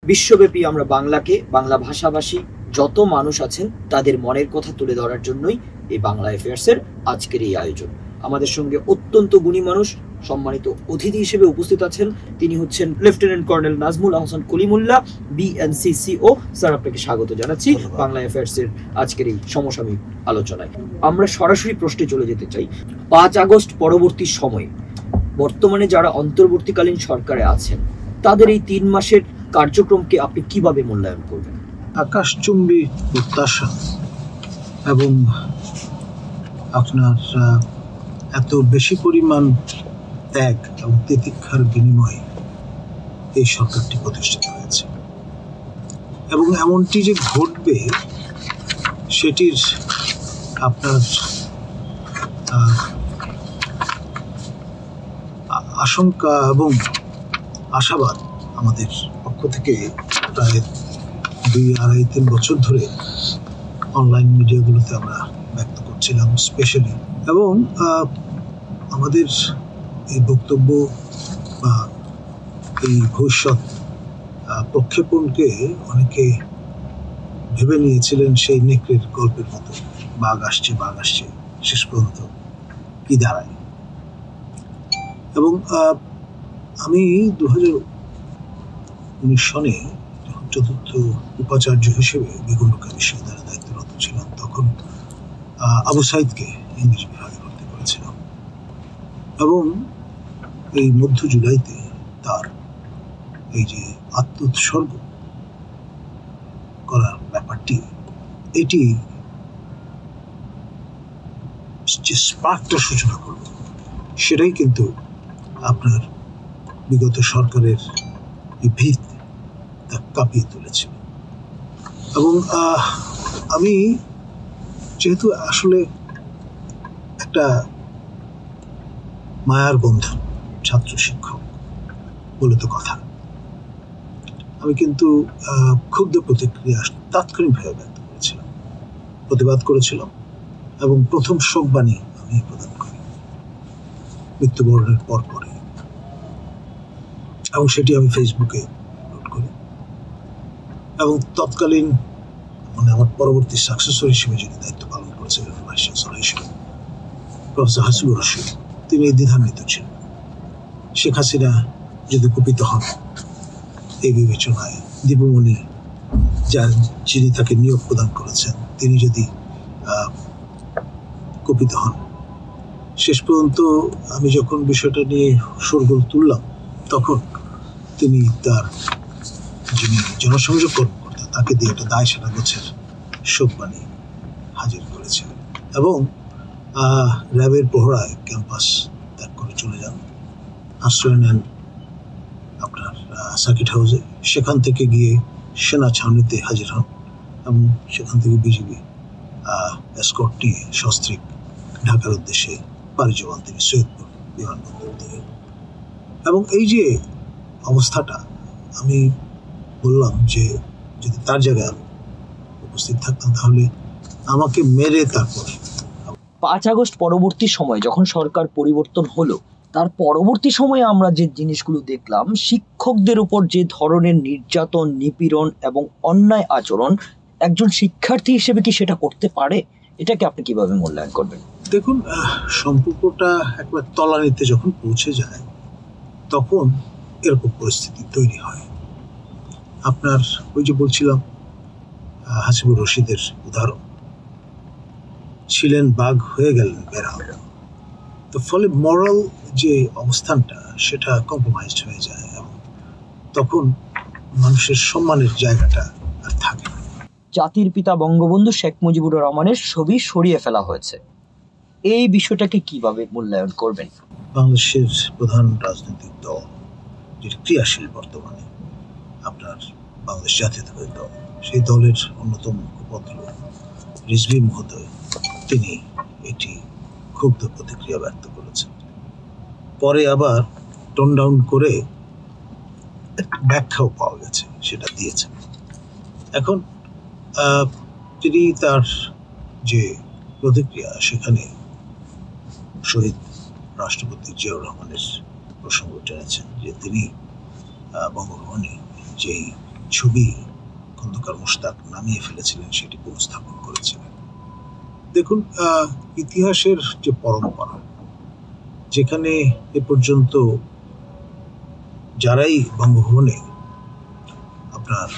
বিশ্বব্যাপী আমরা বাংলাকে, বাংলা ভাষাভাষী যত মানুষ আছেন তাদের মনের কথা তুলে ধরার জন্যই এই বাংলা অ্যাফেয়ার্সের আজকের এই আয়োজন। আমাদের সঙ্গে অত্যন্ত গুণী মানুষ, সম্মানিত অতিথি হিসেবে উপস্থিত আছেন। তিনি হচ্ছেন lieutenant colonel Nazmul Ahsan Kalimullah, BNCCO. Sir, আপনাকে স্বাগত জানাচ্ছি বাংলা অ্যাফেয়ার্সের আজকের এই সমসাময়িক আলোচনায়। আমরা সরাসরি প্রশ্নে চলে যেতে চাই। 5 আগস্ট পরবর্তী সময়ে বর্তমানে যারা অন্তর্বর্তীকালীন সরকারে আছেন তাদের এই 3 মাসের কার্যক্রমকে আপনি কিভাবে মূল্যায়ন করবেন? আকাশচুম্বী প্রত্যাশা এবং আপনার এত বেশি পরিমাণ ত্যাগ এবং তিতিক্ষার বিনিময়ে এই সরকারটি প্রতিষ্ঠিত হয়েছে, এবং এমনটি যে ঘটবে সেটির আপনার আশঙ্কা এবং আশাবাদ আমাদের পক্ষ থেকে প্রায় 2-2.5-3 বছর ধরে অনলাইন মিডিয়াগুলোতে আমরা ব্যক্ত করছিলাম স্পেশালি। এবং আমাদের এই বক্তব্য বা এই ভবিষ্যৎ প্রক্ষেপণকে অনেকে ভেবে নিয়েছিলেন সেই নেকড়ের গল্পের মতো, বাঘ আসছে বাঘ আসছে, শেষ পর্যন্ত কি দাঁড়ায়। এবং আমি 2019 সনে যখন চতুর্থ উপাচার্য হিসেবে বেগম-রোকেয়া বিশ্ববিদ্যালয়ে দায়িত্বরত ছিলাম, তখন আবু সাইদকে ইংরেজি বিভাগে ভর্তি করেছিলাম, এবং এই মধ্য জুলাইতে তার এই যে আত্মোৎসর্গ করার ব্যাপারটি, এটি যে স্পার্কটা সূচনা করল সেটাই কিন্তু আপনার বিগত সরকারের এই ভিত তা কাঁপিয়ে তুলেছিল। এবং আমি যেহেতু আসলে একটা মায়ার বন্ধন, ছাত্র শিক্ষক বলে তো কথা, আমি কিন্তু ক্ষুব্ধ প্রতিক্রিয়া তাৎক্ষণিকভাবে ব্যক্ত করেছিলাম, প্রতিবাদ করেছিলাম, এবং প্রথম শোকবাণী আমি প্রদান করি মৃত্যুবরণের পরে, এবং সেটি আমি ফেসবুকে আপলোড করি। এবং তৎকালীন আমার পরবর্তী সাকসেসর হিসেবে যিনি দায়িত্ব পালন করেছিলেন ভাইস চ্যান্সেলর হিসেবে প্রফেসর হাসিবুর রশিদ, তিনি দ্বিধান্বিত ছিলেন। শেখ হাসিনা যদি কুপিত হন এই বিবেচনায়, দীপুমণি যিনি তাকে নিয়োগ প্রদান করেছেন তিনি যদি কুপিত হন, শেষ পর্যন্ত আমি যখন বিষয়টা নিয়ে শোরগোল তুললাম, তখন তিনি তার যিনি জনসংযোগ কর্মকর্তা তাকে দিয়ে একটা দায় সারা গোছের শোকবাণী হাজির করেছিলেন, এবং র্যাবের প্রহরায় ক্যাম্পাস ত্যাগ করে চলে যান, আশ্রয় নেন আপনার সার্কিট হাউসে। সেখান থেকে গিয়ে সেনা ছাউনিতে হাজির হন, এবং সেখান থেকে বিজিবি এসকর্ট নিয়ে সস্ত্রীক ঢাকার উদ্দেশ্যে পাড়ি জমান তিনি সৈয়দপুর বিমানবন্দর থেকে। এবং এই যে অবস্থাটা, আমি বললাম যে যদি তার জায়গায় উপস্থিত থাকতাম তাহলে আমাকে মেরে তারপর। 5 আগস্ট পরবর্তী সময় যখন সরকার পরিবর্তন হলো, তার পরবর্তী সময়ে আমরা যে জিনিসগুলো দেখলাম, শিক্ষকদের উপর যে ধরনের নির্যাতন, নিপীড়ন এবং অন্যায় আচরণ, একজন শিক্ষার্থী হিসেবে কি সেটা করতে পারে? এটাকে আপনি কিভাবে মূল্যায়ন করবেন? দেখুন, সম্পর্কটা একবার তলানিতে যখন পৌঁছে যায় তখন এরকম পরিস্থিতি তৈরি হয়। আপনার ওই যে বলছিলাম হাসিবুর রশিদের উদাহরণ, ছিলেন বাঘ হয়ে গেলেন বেড়াল। তো ফলে মরাল যে অবস্থানটা সেটা কম্প্রোমাইজড হয়ে যায়, এবং তখন মানুষের সম্মানের জায়গাটা আর থাকে না। জাতির পিতা বঙ্গবন্ধু শেখ মুজিবুর রহমানের ছবি সরিয়ে ফেলা হয়েছে, এই বিষয়টাকে কিভাবে মূল্যায়ন করবেন? বাংলাদেশের প্রধান রাজনৈতিক দল যেটি ক্রিয়াশীল বর্তমানে, আপনার বাংলাদেশ জাতীয়তাবাদী দল, সেই দলের অন্যতম মুখপাত্র রিজভী মহোদয়, তিনি এটি ক্ষুব্ধ প্রতিক্রিয়া ব্যক্ত করেছেন। পরে আবার টোন ডাউন করে ব্যাখ্যাও পাওয়া গেছে, সেটা দিয়েছেন। এখন তিনি তার যে প্রতিক্রিয়া, সেখানে শহীদ রাষ্ট্রপতি জিয়াউর রহমানের প্রসঙ্গ টেনেছেন যে তিনি বঙ্গভবনে যেই ছবি খন্দকার মোশতাক নামিয়ে ফেলেছিলেন সেটি পুনঃস্থাপন করেছিলেন। দেখুন, ইতিহাসের যে পরম্পরা, যেখানে এ পর্যন্ত যারাই বঙ্গভবনে আপনার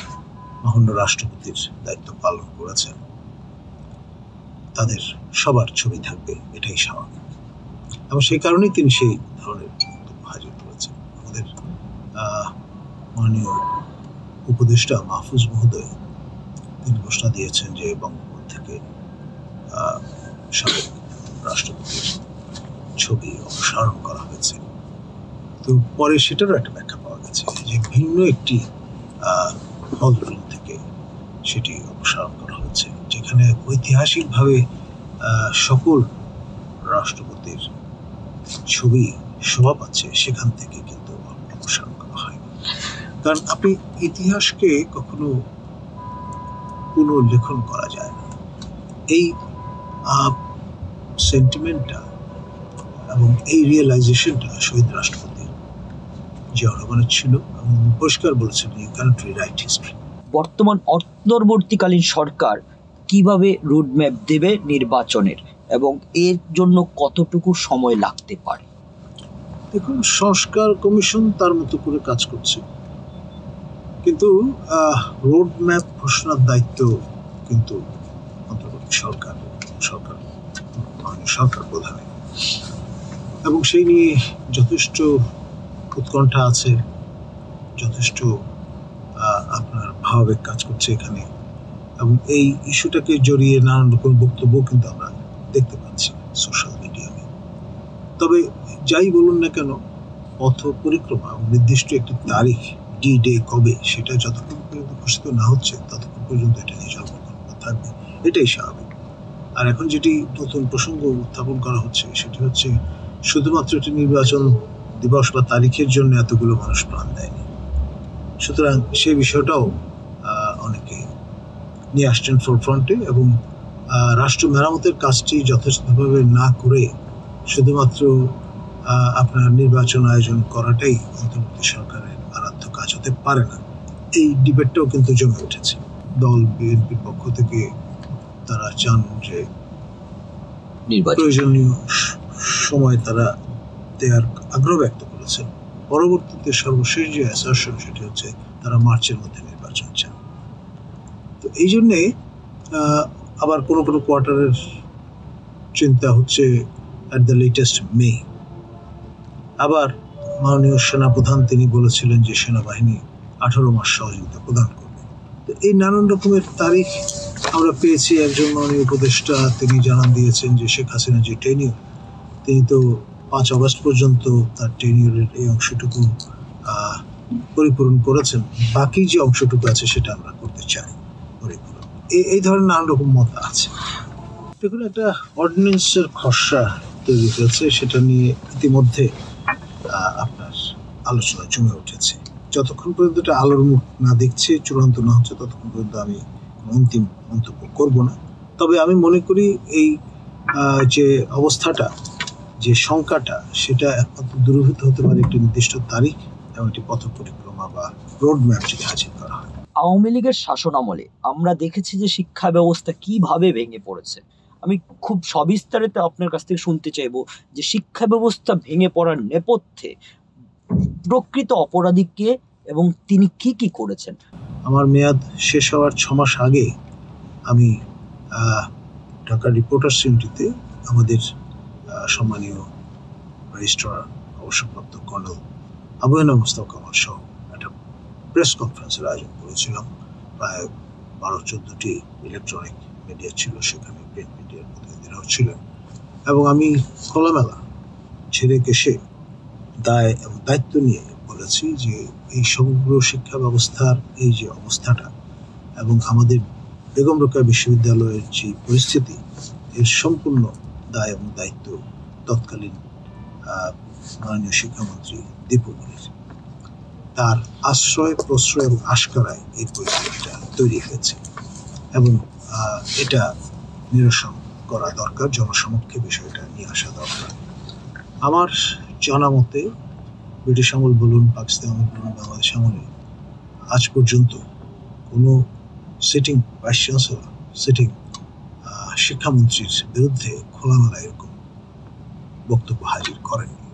মহান্য রাষ্ট্রপতির দায়িত্ব পালন করেছেন তাদের সবার ছবি থাকবে, এটাই স্বাভাবিক। এবং সেই কারণেই তিনি সেই ধরনের বক্তব্য হাজির করেছেন। আমাদের মাননীয় উপদেষ্টা মাহফুজ মহোদয় তিনি ঘোষণা দিয়েছেন যে বঙ্গভবন থেকে সাবেক রাষ্ট্রপতির ছবি অপসারণ করা হয়েছে। তো পরে সেটারও একটা ব্যাখ্যা পাওয়া গেছে যে ভিন্ন একটি হল রুম থেকে সেটি অপসারণ করা হয়েছে, যেখানে ঐতিহাসিকভাবে সকল রাষ্ট্রপতির ছবি শোভা পাচ্ছে, সেখান থেকে কিন্তু অপসারণ করা হয়নি। কারণ আপনি ইতিহাসকে কখনো পুনর্লেখন করা যায় না। এই সেন্টিমেন্টটা এবং এই রিয়েলাইজেশনটা শহীদ রাষ্ট্রপতি জিয়াউর রহমানের ছিল এবং পরিষ্কার বলেছেন ইউ ক্যানট রিরাইট হিস্ট্রি। বর্তমান অন্তর্বর্তীকালীন সরকার কিভাবে রোডম্যাপ দেবে নির্বাচনের এবং এর জন্য কতটুকু সময় লাগতে পারে? দেখুন, সংস্কার কমিশন তার মতো করে কাজ করছে, কিন্তু রোডম্যাপ ঘোষণার দায়িত্ব কিন্তু অন্তর্বর্তী সরকার প্রধানের, এবং সেই নিয়ে যথেষ্ট উৎকণ্ঠা আছে, যথেষ্ট আপনার ভাবাবেগ কাজ করছে এখানে, এবং এই ইস্যুটাকে জড়িয়ে নানান রকম বক্তব্য কিন্তু আমরা দেখতে পাচ্ছি সোশ্যাল মিডিয়াতে। তবে যাই বলুন না কেন, পথ পরিক্রমা নির্দিষ্ট একটি তারিখ ডে কবে সেটা যতক্ষণ পর্যন্ত ঘোষিত না হচ্ছে ততক্ষণ পর্যন্ত এটা নিয়ে জল্পকল্পনা থাকবে, এটাই স্বাভাবিক। আর এখন যেটি নতুন প্রসঙ্গ উত্থাপন করা হচ্ছে সেটি হচ্ছে শুধুমাত্র একটি নির্বাচন দিবস বা তারিখের জন্য এতগুলো মানুষ প্রাণ দেয়নি। সুতরাং সেই বিষয়টাও অনেকে নিয়ে আসছেন ফোরফ্রন্টে, এবং রাষ্ট্র মেরামতের কাজটি যথেষ্টভাবে না করে শুধুমাত্র আপনার নির্বাচন আয়োজন করাটাই অন্তর্বর্তী সরকারের আরাধ্য কাজ হতে পারে না। এই ডিবেটটাও কিন্তু জমে উঠেছে। দল বিএনপির পক্ষ থেকে তারা চান যে প্রয়োজনীয় সময় তারা দেওয়ার আগ্রহ ব্যক্ত করেছেন। পরবর্তীতে সর্বশেষ যে অ্যাসারশন সেটি হচ্ছে তারা মার্চের মধ্যে নির্বাচন চান। তো এই জন্যে আবার কোনো কোনো কোয়ার্টারের চিন্তা হচ্ছে অ্যাট দ্য লেটেস্ট মে। আবার মাননীয় সেনাপ্রধান তিনি বলেছিলেন যে সেনাবাহিনী 18 মাস সহযোগিতা প্রদান করবে। তো এই নানান রকমের তারিখ আমরা পেয়েছি। একজন মাননীয় উপদেষ্টা তিনি জানান দিয়েছেন যে শেখ হাসিনা যে টেনিয়র, তিনি তো 5 আগস্ট পর্যন্ত তার টেনিয়রের এই অংশটুকু পরিপূরণ করেছেন, বাকি যে অংশটুকু আছে সেটা আমরা করতে চাই পরিপূরণ। এই ধরনের নানান রকম মত আছে। দেখুন, একটা অর্ডিন্যান্সের খসড়া তৈরি হয়েছে, সেটা নিয়ে ইতিমধ্যে আপনার আলোচনা জমে উঠেছে। যতক্ষণ পর্যন্ত এটা আলোর মুখ না দেখছে, চূড়ান্ত না হচ্ছে, ততক্ষণ পর্যন্ত আমি অন্তিম মন্তব্য করব না। তবে আমি মনে করি এই যে অবস্থাটা, যে শঙ্কাটা, সেটা একমাত্র দূরীভূত হতে পারে একটি নির্দিষ্ট তারিখ এবং একটি পথ পরিক্রমা বা রোড ম্যাপ যদি হাজির করা হয়। আওয়ামী লীগের শাসন আমলে আমরা দেখেছি যে শিক্ষা ব্যবস্থা কিভাবে ভেঙে পড়েছে। আমি খুব সবিস্তারিত আপনার কাছ থেকে শুনতে চাইবো যে শিক্ষা ব্যবস্থা ভেঙে পড়ার নেপথ্যে প্রকৃত অপরাধী কে এবং তিনি কি কি করেছেন। আমার মেয়াদ শেষ হওয়ার 6 মাস আগে আমি ঢাকা রিপোর্টার্স ইউনিটিতে আমাদের সম্মানীয় রেজিস্ট্রার অবসরপ্রাপ্ত কর্নেল আবু হেনা মোস্তফা কামাল সহ একটা প্রেস কনফারেন্সের আয়োজন করেছিলাম। প্রায় 12-14টি ইলেকট্রনিক মিডিয়া ছিল, সেখানে প্রিন্ট মিডিয়ার প্রতিনিধিরাও ছিলেন, এবং আমি খোলামেলা ছেড়ে কেশে দায় এবং দায়িত্ব নিয়ে বলেছি যে এই সমগ্র শিক্ষা ব্যবস্থার এই যে অবস্থাটা এবং আমাদের বেগম রোকেয়া বিশ্ববিদ্যালয়ের যে পরিস্থিতি, এর সম্পূর্ণ দায় এবং দায়িত্ব তৎকালীন মাননীয় শিক্ষামন্ত্রী দীপু মনির। তার আশ্রয় প্রশ্রয় এবং আশকারায় এই পরিস্থিতিটা তৈরি হয়েছে, এবং এটা নিরসন করা দরকার, জনসমক্ষে বিষয়টা নিয়ে আসা দরকার। আমার জানা মতে ব্রিটিশ আমল বলুন, পাকিস্তান আমল বলুন, বাংলাদেশ আমলে আজ পর্যন্ত কোনো সিটিং ভাইস চ্যান্সেলর, সিটিং শিক্ষামন্ত্রীর বিরুদ্ধে খোলামেলা এরকম বক্তব্য হাজির করেননি।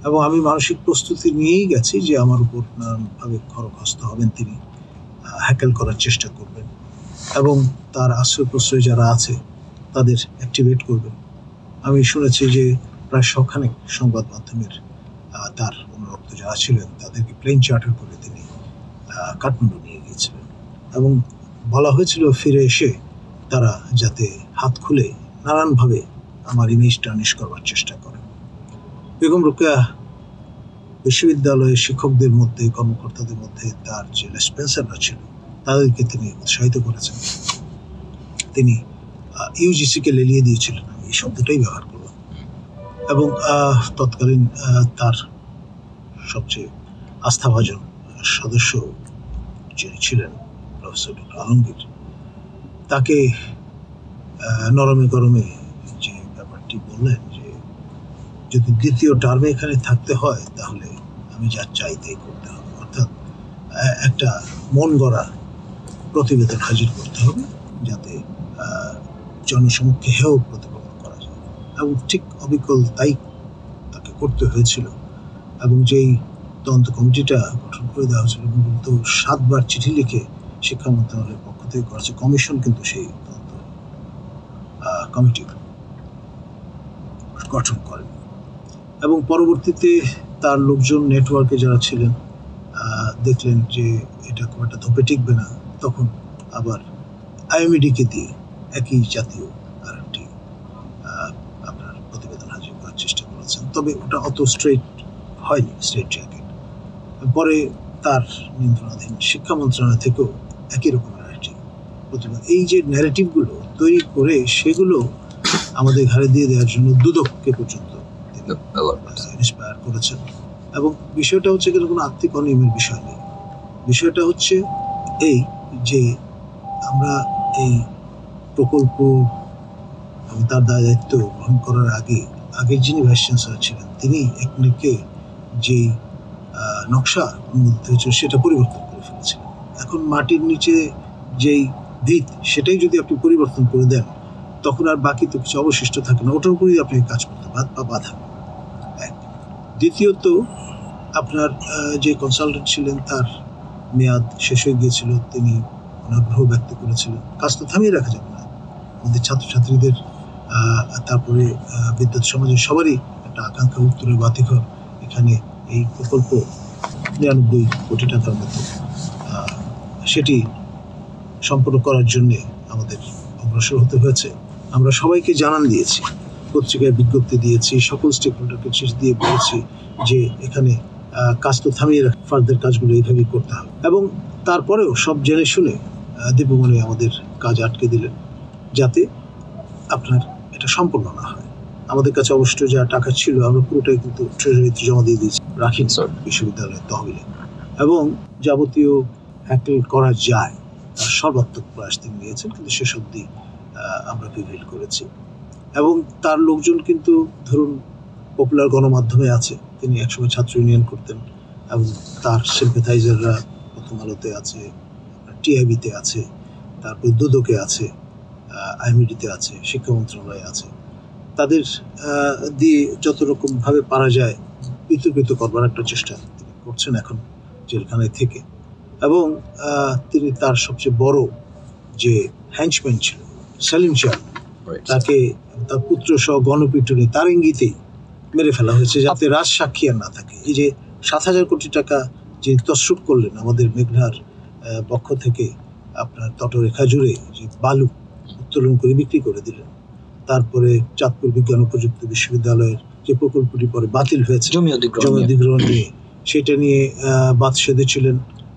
এবং আমি মানসিক প্রস্তুতি নিয়েই গেছি যে আমার উপর নানানভাবে খড়গহস্ত হবেন তিনি, হ্যাকেল করার চেষ্টা করবেন এবং তার আশ্রয় প্রশ্রয় যারা আছে তাদের অ্যাক্টিভেট করবেন। আমি শুনেছি যে প্রায় শখানেক সংবাদ মাধ্যমের তার অনুরক্ত যারা ছিলেন তাদেরকে প্লেন চার্টার করে তিনি কাঠমান্ডু নিয়ে গিয়েছিলেন এবং বলা হয়েছিল ফিরে এসে তারা যাতে হাত খুলে নানানভাবে আমার ইমেজ টার্নিশ করবার চেষ্টা করেন। বেগম রোকেয়া বিশ্ববিদ্যালয়ের শিক্ষকদের মধ্যে, কর্মকর্তাদের মধ্যে তার যে রেসপন্সাররা ছিল তাদেরকে তিনি উৎসাহিত করেছেন। তিনি ইউজিসিকে লেলিয়ে দিয়েছিলেন, আমি এই শব্দটাই ব্যবহার করলাম। এবং তৎকালীন তার সবচেয়ে আস্থাভাজন সদস্য যিনি ছিলেন প্রফেসর আলমগীর, তাকে নরমে গরমে যে ব্যাপারটি বললেন যে যদি দ্বিতীয় টার্মে এখানে থাকতে হয় তাহলে আমি যা চাই তাই করতে হবে, অর্থাৎ একটা মন গড়া প্রতিবেদন হাজির করতে হবে যাতে জনসমক্ষে হেয় প্রতিপাদন করা যায়। এবং ঠিক অবিকল তাই তাকে করতে হয়েছিল। এবং যেই তদন্ত কমিটিটা গঠন করে দেওয়া হয়েছিল মূলত 7 বার চিঠি লিখে শিক্ষা মন্ত্রণালয়ের পক্ষ থেকে করেছে, কমিশন কিন্তু সেই তদন্ত কমিটি গঠন করেন। এবং পরবর্তীতে তার লোকজন নেটওয়ার্কে যারা ছিলেন দেখলেন যে এটা খুব একটা ধোপে টিকবে না, তখন আবার আইএমইডিকে দিয়ে একই জাতীয় আর একটি আপনার প্রতিবেদন হাজির করার চেষ্টা করেছেন। তবে ওটা অত স্ট্রেট হয়নি, স্ট্রেট জ্যাকেট। পরে তার নিয়ন্ত্রণাধীন শিক্ষা মন্ত্রণালয় থেকেও একই রকমের একটি প্রতিবেদন, এই যে ন্যারেটিভগুলো তৈরি করে সেগুলো আমাদের ঘাড়ে দিয়ে দেওয়ার জন্য দুদককে পর্যন্ত ইন্সপায়ার করেছেন। এবং বিষয়টা হচ্ছে কিন্তু কোনো আর্থিক অনিয়মের বিষয় নেই। বিষয়টা হচ্ছে এই যে আমরা এই প্রকল্প এবং তার দায়িত্ব গ্রহণ করার আগের যিনি ভাইস চ্যান্সেলর ছিলেন তিনি একদিকে যেই নকশা অনুমোদিত হয়েছিল সেটা পরিবর্তন করে ফেলেছিলেন। এখন মাটির নিচে যেই ভিত সেটাই যদি আপনি পরিবর্তন করে দেন তখন আর বাকি তো কিছু অবশিষ্ট থাকে না, ওটার উপরেই আপনি কাজ করতে বাধা। দ্বিতীয়ত আপনার যে কনসালটেন্ট ছিলেন তার মেয়াদ শেষ হয়ে গিয়েছিল, তিনি অনাগ্রহ ব্যক্ত করেছিলেন। কাজ তো থামিয়ে রাখা যাবে না, আমাদের ছাত্রছাত্রীদের তারপরে বিদ্যুৎ সমাজের সবারই একটা আকাঙ্ক্ষা উত্তরের বাতিঘর। এখানে এই প্রকল্প 99 কোটি টাকার মতো, সেটি সম্পন্ন করার জন্যে আমাদের অগ্রসর হতে হয়েছে। আমরা সবাইকে জানান দিয়েছি, পত্রিকায় বিজ্ঞপ্তি দিয়েছি, সকল স্টেক হোল্ডারকে চিঠি দিয়ে বলেছি যে এখানে কাজ তো থামিয়ে ফার্দার কাজগুলো এইভাবেই করতে হবে। এবং তারপরেও সব জেনে শুনে দীপুমণি আমাদের কাজ আটকে দিলেন যাতে আপনার এটা সম্পূর্ণ না হয়। আমাদের কাছে অবশ্য যা টাকা ছিল আমরা পুরোটাই কিন্তু ট্রেজারিতে জমা দিয়ে দিয়েছি, রাখি বিশ্ববিদ্যালয়ের তহবিলে। এবং যাবতীয় হ্যাকেল করা যায় তার সর্বাত্মক প্রয়াস তিনি নিয়েছেন, কিন্তু শেষ অবধি আমরা প্রিভেল করেছি। এবং তার লোকজন কিন্তু ধরুন পপুলার গণমাধ্যমে আছে, তিনি একসময় ছাত্র ইউনিয়ন করতেন এবং তার সিম্প্যাথাইজাররা প্রথম আলোতে আছে, টিআইবিতে আছে, তারপর দুদকে আছে, আইএমইডিতে আছে, শিক্ষা মন্ত্রণালয়ে আছে। তাদের দিয়ে যত রকমভাবে পারা যায় বিতর্কিত করবার একটা চেষ্টা তিনি করছেন এখন জেলখানায় থেকে। এবং তিনি তার সবচেয়ে বড় যে হ্যাঞ্চম্যান ছিল সেলিম শাহ, তাকে তার পুত্র সহ গণপিটুনি তার ইঙ্গিতেই মেরে ফেলা হয়েছে যাতে রাজ সাক্ষী আর না থাকে। এই যে 7,000 কোটি টাকা যে তসরুপ করলেন আমাদের মেঘনার পক্ষ থেকে, আপনার তটরেখা জুড়ে যে বালু উত্তোলন করে বিক্রি করে দিলেন। তারপরে চাঁদপুর বিজ্ঞান ও প্রযুক্তি বিশ্ববিদ্যালয়ের যে প্রকল্পটি পরে বাতিল হয়েছে জমি অধিগ্রহণ নিয়ে, সেটা নিয়ে বাদ সেধেছিলেন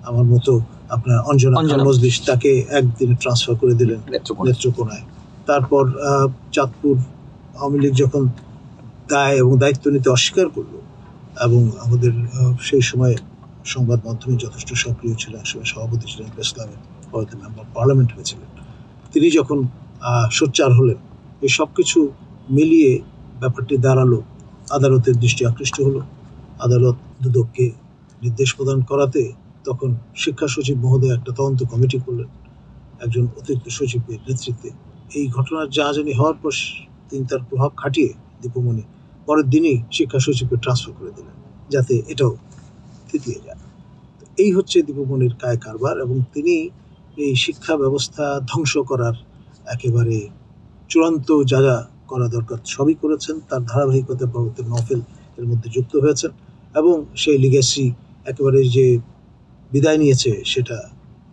আমার মতো আপনার অঞ্জনা মজলিস, তাকে একদিনে ট্রান্সফার করে দিলেন নেত্রকোনায়। তারপর চাঁদপুর আওয়ামী লীগ যখন দায় এবং দায়িত্ব নিতে অস্বীকার করলো এবং আমাদের সেই সময় সংবাদ মাধ্যমে যথেষ্ট সক্রিয় ছিলেন, একসময় সভাপতি ছিলেন প্রেস ক্লাবের, পরে মেম্বার পার্লামেন্ট হয়েছিলেন, তিনি যখন সোচ্চার হলেন, এই সব কিছু মিলিয়ে ব্যাপারটি দাঁড়ালো আদালতের দৃষ্টি আকৃষ্ট হলো। আদালত দুদককে নির্দেশ প্রদান করাতে তখন শিক্ষা সচিব মহোদয় একটা তদন্ত কমিটি করলেন একজন অতিরিক্ত সচিবের নেতৃত্বে। এই ঘটনার জাহাজানি হওয়ার পর তিনি তার প্রভাব খাটিয়ে দীপুমণি পরের দিনই শিক্ষা সচিবকে ট্রান্সফার করে দিলেন, যাতে এটাও তৃতীয় যায়। এই হচ্ছে দীপুমণির কায় কারবার, এবং তিনি এই শিক্ষা ব্যবস্থা ধ্বংস করার একেবারে চূড়ান্ত যা যা করা দরকার সবই করেছেন। তার ধারাবাহিকতা পরবর্তী নভেল এর মধ্যে যুক্ত হয়েছেন, এবং সেই লিগেসি একেবারে যে বিদায় নিয়েছে সেটা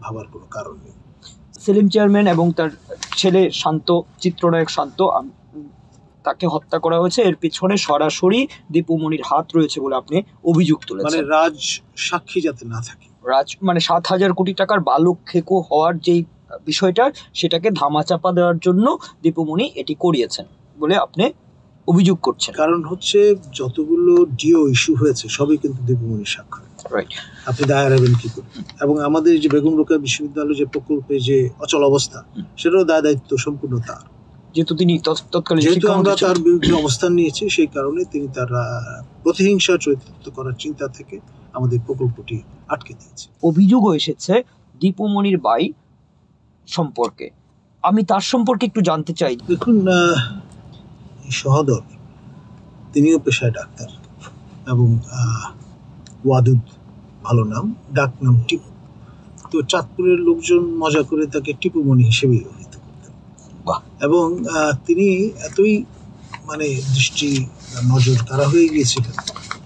ভাবার কোনো কারণ নেই। সেলিম চেয়ারম্যান এবং তার ছেলে শান্ত, চিত্রনায়ক শান্ত, তাকে হত্যা করা হয়েছে, এর পিছনে সরাসরি দীপুমণির হাত রয়েছে বলে আপনি অভিযোগ তুলেছেন। মানে রাজ সাক্ষী যাতে না থাকে, মানে 7,000 কোটি টাকার বালক খেকো হওয়ার যেই বিষয়টা, সেটাকে ধামাচাপা দেওয়ার জন্য দীপুমণি এটি করিয়েছেন বলে আপনি অভিযোগ করছেন। কারণ হচ্ছে যতগুলো ডিও ইস্যু হয়েছে সবই কিন্তু দীপুমণির স্বাক্ষর। আপনি দায় এড়াবেন কি করে? এবং আমাদের যে বেগম রোকেয়া বিশ্ববিদ্যালয় যে প্রকল্পে যে অচল অবস্থা, সেটাও দায় দায়িত্ব সম্পূর্ণ তার, যেহেতু তিনি তৎকালীন যেহেতু আমরা তার বিরুদ্ধে অবস্থান নিয়েছি, সেই কারণে তিনি তার প্রতিহিংসা চরিতার্থ করার চিন্তা থেকে আমাদের প্রকল্পটি আটকে দিয়েছে। অভিযোগ এসেছে দীপুমণির ভাই সম্পর্কে, আমি তার সম্পর্কে একটু জানতে চাই। দেখুন, সহদর তিনিও পেশায় ডাক্তার, এবং ওয়াদুদ ভালো নাম, ডাক নাম টিপু। তো চাঁদপুরের লোকজন মজা করে তাকে টিপুমণি হিসেবে অভিহিত করতেন। এবং তিনি এতই মানে দৃষ্টি নজর কারা হয়ে গিয়েছিলেন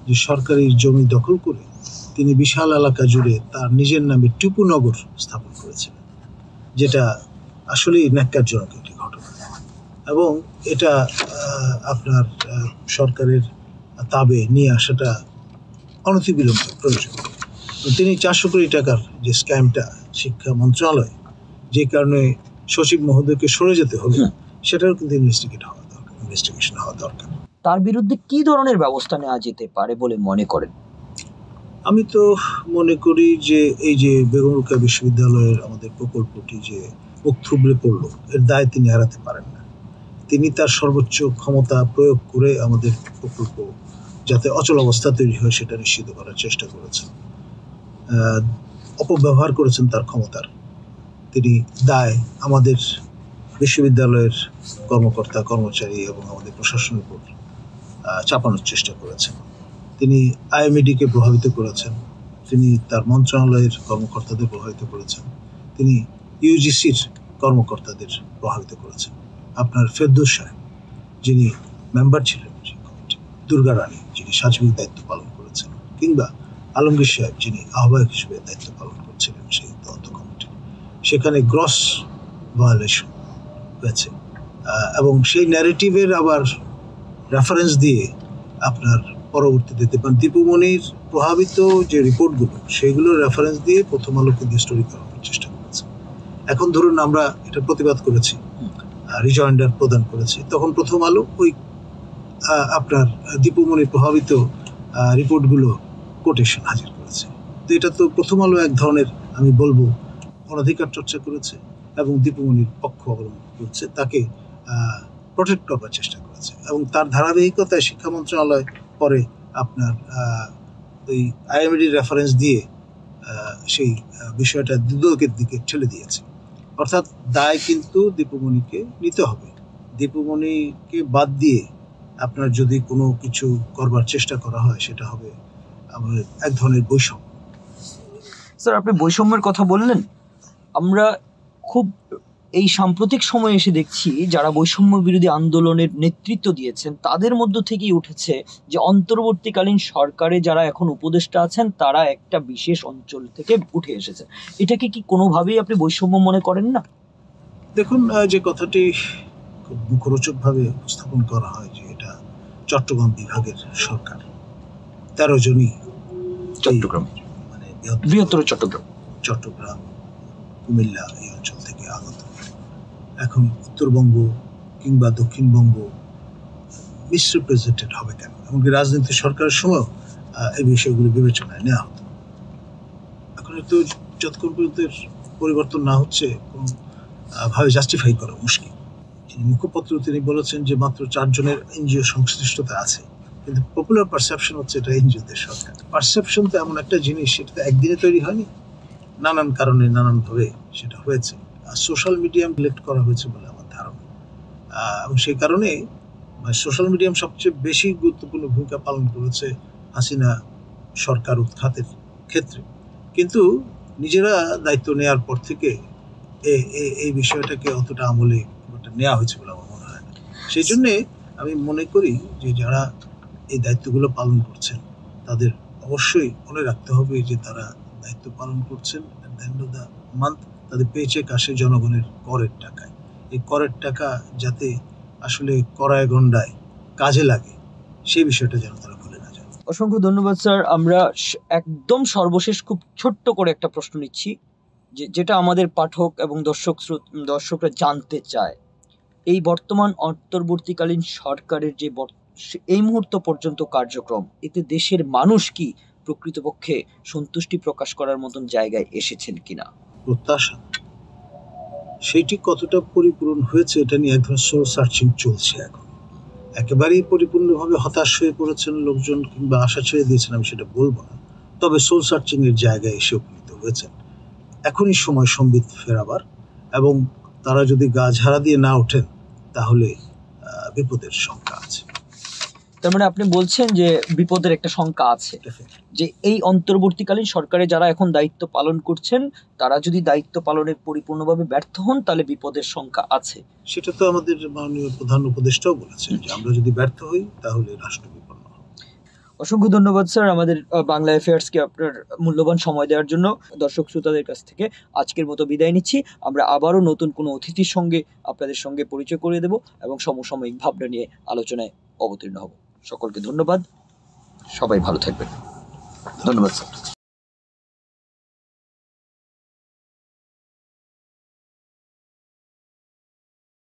যে সরকারি জমি দখল করে তিনি বিশাল এলাকা জুড়ে তার নিজের নামে টিপুনগর স্থাপন করেছিলেন, যেটা আসলেই ন্যাক্কারজনক একটি ঘটনা। এবং এটা আপনার সরকারের তাবে নিয়ে আসাটা অনতিবিলম্বে প্রয়োজন। তিনি 400 কোটি টাকার যে স্ক্যামটা শিক্ষা মন্ত্রণালয়, যে কারণে সচিব মহোদয়কে সরে যেতে হলো, সেটার কিন্তু ইনভেস্টিগেশন হওয়া দরকার। তার বিরুদ্ধে কি ধরনের ব্যবস্থা নেওয়া যেতে পারে বলে মনে করেন? আমি তো মনে করি যে এই যে বেগম রোকেয়া বিশ্ববিদ্যালয়ের আমাদের প্রকল্পটি যে মুখ থুবড়ে পড়লো, এর দায় তিনি এড়াতে পারেন না। তিনি তার সর্বোচ্চ ক্ষমতা প্রয়োগ করে আমাদের প্রকল্প যাতে অচল অবস্থা তৈরি হয় সেটা নিশ্চিত করার চেষ্টা করেছেন, অপব্যবহার করেছেন তার ক্ষমতার। তিনি দায় আমাদের বিশ্ববিদ্যালয়ের কর্মকর্তা কর্মচারী এবং আমাদের প্রশাসনের উপর চাপানোর চেষ্টা করেছেন। তিনি আইএমইডিকে প্রভাবিত করেছেন, তিনি তার মন্ত্রণালয়ের কর্মকর্তাদের প্রভাবিত করেছেন, তিনি ইউজিসির কর্মকর্তাদের প্রভাবিত করেছেন। আপনার ফেরদৌস সাহেব যিনি মেম্বার ছিলেন সেই কমিটি, দুর্গা রানী যিনি সার্বিক দায়িত্ব পালন করেছেন, কিংবা আলমগীর সাহেব যিনি আহ্বায়ক হিসেবে দায়িত্ব পালন করছিলেন সেই তদন্ত কমিটি, সেখানে গ্রস ভায়োলেশন হয়েছে। এবং সেই ন্যারেটিভের আবার রেফারেন্স দিয়ে আপনার পরবর্তীতে দীপুমণির প্রভাবিত যে রিপোর্টগুলো, সেইগুলোর রেফারেন্স দিয়ে প্রথম আলোকে দিয়ে স্টোরি করানোর চেষ্টা করেছে। এখন ধরুন আমরা এটা প্রতিবাদ করেছি, রিজয়েন্ডার প্রদান করেছি, তখন প্রথম আলো ওই আপনার দীপুমণির প্রভাবিত রিপোর্টগুলো কোটেশন হাজির করেছে। তো এটা তো প্রথম আলো এক ধরনের, আমি বলবো, অনধিকার চর্চা করেছে এবং দীপুমণির পক্ষ অবলম্বন করছে, তাকে প্রোটেক্ট করার চেষ্টা করেছে। এবং তার ধারাবাহিকতায় শিক্ষা মন্ত্রণালয় পরে আপনার ওই আইএমডি রেফারেন্স দিয়ে সেই বিষয়টা দুদকের দিকে ঠেলে দিয়েছে। অর্থাৎ দায় কিন্তু দীপুমণিকে নিতে হবে। দীপুমণিকে বাদ দিয়ে আপনার যদি কোনো কিছু করবার চেষ্টা করা হয়, সেটা হবে আমাদের এক ধরনের বৈষম্য। স্যার, আপনি বৈষম্যের কথা বললেন, আমরা খুব এই সাম্প্রতিক সময়ে এসে দেখছি যারা বৈষম্য বিরোধী আন্দোলনের নেতৃত্ব দিয়েছেন তাদের মধ্য থেকেই উঠেছে যে অন্তর্বর্তীকালীন সরকারে যারা এখন উপদেষ্টা আছেন তারা একটা বিশেষ অঞ্চল থেকে উঠে এসেছে। এটাকে কি কোনোভাবেই আপনি বৈষম্য মনে করেন না? দেখুন, যে কথাটি খুব মুখরোচকভাবে উপস্থাপন করা হয় যে এটা চট্টগ্রাম বিভাগের সরকার, 13 জনই চট্টগ্রাম, মানে বৃহত্তর চট্টগ্রাম কুমিল্লা এই অঞ্চল থেকে আগত। এখন উত্তরবঙ্গ কিংবা দক্ষিণবঙ্গ মিসরিপ্রেজেন্টেড হবে কেন? এমনকি রাজনীতি সরকারের সময় এই বিষয়গুলো বিবেচনায় নেওয়া হতো। এখন তো যতক্ষণ পর্যন্ত পরিবর্তন না হচ্ছে কোনো ভাবে জাস্টিফাই করা মুশকিল। যিনি মুখপত্র তিনি বলেছেন যে মাত্র 4 জনের এনজিও সংশ্লিষ্টতা আছে, কিন্তু পপুলার পারসেপশন হচ্ছে এটা এনজিওদের সরকার। পারসেপশন তো এমন একটা জিনিস, সেটা তো একদিনে তৈরি হয়নি, নানান কারণে নানানভাবে সেটা হয়েছে। আর সোশ্যাল মিডিয়াম সিলেক্ট করা হয়েছে বলে আমার ধারণা, এবং সেই কারণে সোশ্যাল মিডিয়াম সবচেয়ে বেশি গুরুত্বপূর্ণ ভূমিকা পালন করেছে হাসিনা সরকার উৎখাতের ক্ষেত্রে। কিন্তু নিজেরা দায়িত্ব নেওয়ার পর থেকে এই বিষয়টাকে অতটা আমলে নেওয়া হয়েছে বলে আমার মনে হয় না। সেই জন্যে আমি মনে করি যে যারা এই দায়িত্বগুলো পালন করছেন তাদের অবশ্যই মনে রাখতে হবে যে তারা দায়িত্ব পালন করছেন at the end of the month তাদের পেচেক আসে জনগণের করের টাকায়। এই করের টাকা যাতে আসলে করায় গন্ডায় কাজে লাগে, সেই বিষয়টা যেন তারা ভুলে না যায়। অসংখ্য ধন্যবাদ স্যার। আমরা একদম সর্বশেষ খুব ছোট্ট করে একটা প্রশ্ন নিচ্ছি, যেটা আমাদের পাঠক এবং দর্শকরা জানতে চায়। এই বর্তমান অন্তর্বর্তীকালীন সরকারের যে এই মুহূর্ত পর্যন্ত কার্যক্রম, এতে দেশের মানুষ কি প্রকৃতপক্ষে সন্তুষ্টি প্রকাশ করার মতন জায়গায় এসেছেন কিনা? প্রত্যাশা সেইটি কতটা পরিপূরণ হয়েছে এটা নিয়ে এক ধরনের সোল সার্চিং চলছে এখন। একেবারেই পরিপূর্ণভাবে হতাশ হয়ে পড়েছেন লোকজন কিংবা আশা ছেড়ে দিয়েছেন আমি সেটা বলবো না, তবে সোল সার্চিং এর জায়গায় এসে উপনীত হয়েছেন। এখনই সময় সম্বিত ফেরাবার, এবং তারা যদি গা ঝাড়া দিয়ে না ওঠেন তাহলে বিপদের শঙ্কা আছে। তার মানে আপনি বলছেন যে বিপদের একটা শঙ্কা আছে, যে এই অন্তর্বর্তীকালীন সরকারে যারা এখন দায়িত্ব পালন করছেন তারা যদি দায়িত্ব পালনে পরিপূর্ণভাবে ব্যর্থ হন তাহলে বিপদের শঙ্কা আছে। সেটা তো আমাদের মাননীয় প্রধান উপদেষ্টাও বলেছেন যে আমরা যদি ব্যর্থ হই তাহলে রাষ্ট্র বিপন্ন হবে। অসংখ্য ধন্যবাদ স্যার আমাদের বাংলা অ্যাফেয়ার্সকে আপনার মূল্যবান সময় দেওয়ার জন্য। দর্শক শ্রোতাদের কাছ থেকে আজকের মতো বিদায় নিচ্ছি। আমরা আবারও নতুন কোনো অতিথির সঙ্গে আপনাদের সঙ্গে পরিচয় করিয়ে দেব এবং সমসাময়িক ভাবনা নিয়ে আলোচনায় অবতীর্ণ হব। সকলকে ধন্যবাদ, সবাই ভালো থাকবেন। ধন্যবাদ স্যার।